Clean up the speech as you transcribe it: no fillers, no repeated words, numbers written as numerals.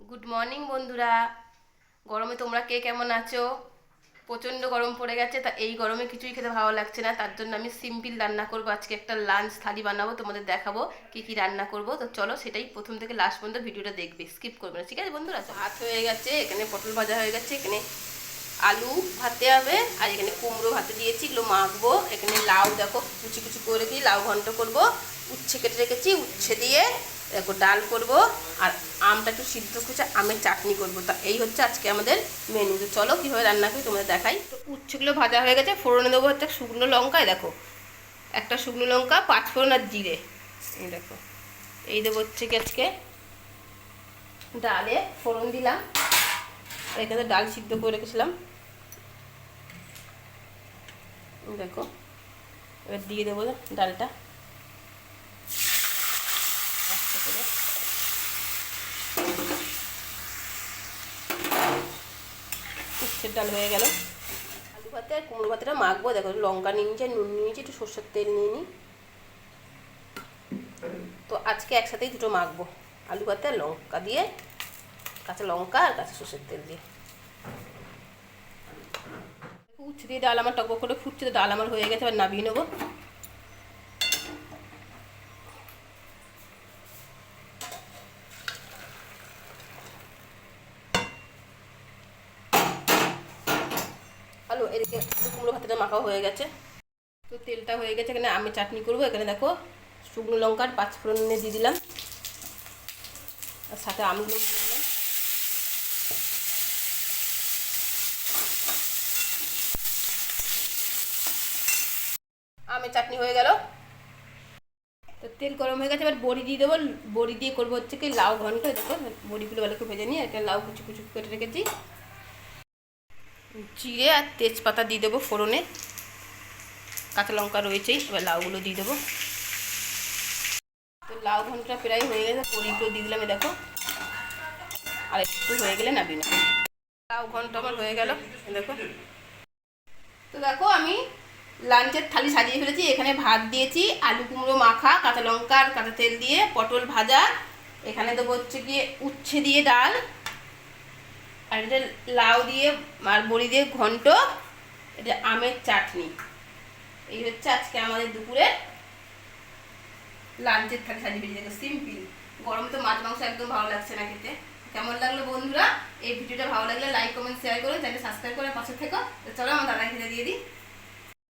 Good morning বন্ধুরা। গরমে তোমরা কে কেমন আছো? প্রচণ্ড গরম পড়ে গেছে, তা এই গরমে কিছুই খেতে ভালো লাগছে না। তার জন্য আমি সিম্পল রান্না করবো। আজকে একটা লাঞ্চ থালি বানাবো, তোমাদের দেখাবো কি কি রান্না করব। তো চলো, সেটাই প্রথম থেকে লাস্ট পর্যন্ত ভিডিওটা দেখবে, স্কিপ করবে না, ঠিক আছে বন্ধুরা? ভাত হয়ে গেছে, এখানে পটল ভাজা হয়ে গেছে, এখানে আলু ভাতে হবে, আর এখানে কুমড়ো ভাতে দিয়েছি, এগুলো মাখবো। এখানে লাউ দেখো কুচি কুচি করে রেখেছি, লাউ ঘন্ট করব। উচ্ছে কেটে রেখেছি, উচ্ছে দিয়ে দেখো ডাল করব। আর আমটা একটু সিদ্ধ করে আমের চাটনি করব। তা এই হচ্ছে আজকে আমাদের মেনু। তো চলো কীভাবে রান্না করি তোমাদের দেখাই। তো উচ্ছেগুলো ভাজা হয়ে গেছে, ফোড়নে দেবো হচ্ছে শুকনো লঙ্কায়, দেখো একটা শুকনো লঙ্কা, পাঁচফোড়ন আর জিরে। এই দেখো, এই দেবো হচ্ছে কি আজকে ডালে ফোড়ন দিলাম। আর এখানে ডাল সিদ্ধ করে রেখেছিলাম, দেখো এবার দিয়ে দেবো ডালটা আস্তে করে। উচ্ছের ডাল হয়ে গেল। আলু ভাতে আর কুমড়ো ভাতেটা মাখবো। দেখো লঙ্কা নিয়ে নিয়েছি, নুন নিয়ে নিয়েছি, একটু সর্ষের তেল নিয়ে নিই। তো আজকে একসাথেই দুটো মাখবো, আলু ভাতে আর লঙ্কা দিয়ে, কাঁচা লঙ্কা আর কাঁচা সর্ষের তেল দিয়ে। উচ্ছে দিয়ে ডাল আমার টকবক করে ফুটছে, তো ডাল আমার হয়ে গেছে, এবার নামিয়ে নেবো। আলু এদিকে কুমড়ো ভাতেটা মাখাও হয়ে গেছে। তো তেলটা হয়ে গেছে, এখানে আমি চাটনি করবো। এখানে দেখো শুকনো লঙ্কার পাঁচফোড়ন দিয়ে দিলাম, আর সাথে আমগুলো দিয়ে দিলাম। আমের চাটনি হয়ে গেল। তো তেল গরম হয়ে গেছে, এবার বড়ি দিয়ে দেবো। বড়ি দিয়ে করবো হচ্ছে কি লাউ ঘন্ট। দেখো বড়িগুলো ভালো করে ভেজে নিয়ে একটা লাউ কুচু কুচু কেটে রেখেছি। জিরে আর তেজপাতা দিয়ে দেবো ফোড়নে, কাঁচা লঙ্কা রয়েছেই, এবার লাউগুলো দিয়ে দেবো। তো লাউ ঘন্টটা প্রায় হয়ে গেছে, বড়িগুলো দিয়ে দিলাম। দেখো আর একটু হয়ে গেলে নাবি না। লাউ ঘন্ট আমার হয়ে গেল, দেখো। তো দেখো আমি লাঞ্চের থালি সাজিয়ে ফেলেছি। এখানে ভাত দিয়েছি, আলু কুমড়ো মাখা, কাঁচা লঙ্কা আর কাঁচা তেল দিয়ে, পটল ভাজা, এখানে দেবো হচ্ছে গিয়ে উচ্ছে দিয়ে ডাল, আর এটা লাউ দিয়ে আর বড়ি দিয়ে ঘন্ট, এটা আমের চাটনি। এই হচ্ছে আজকে আমাদের দুপুরে লাঞ্চের থালি সাজিয়ে ফেলেছি। দেখো সিম্পল। গরমে তো মাছ মাংস একদম ভালো লাগছে না খেতে। কেমন লাগলো বন্ধুরা? এই ভিডিওটা ভালো লাগলে লাইক কমেন্ট শেয়ার করে, চ্যানেল সাবস্ক্রাইব করে পাশে থেকো। চলো আমার দাদা খেতে দিয়ে দিই।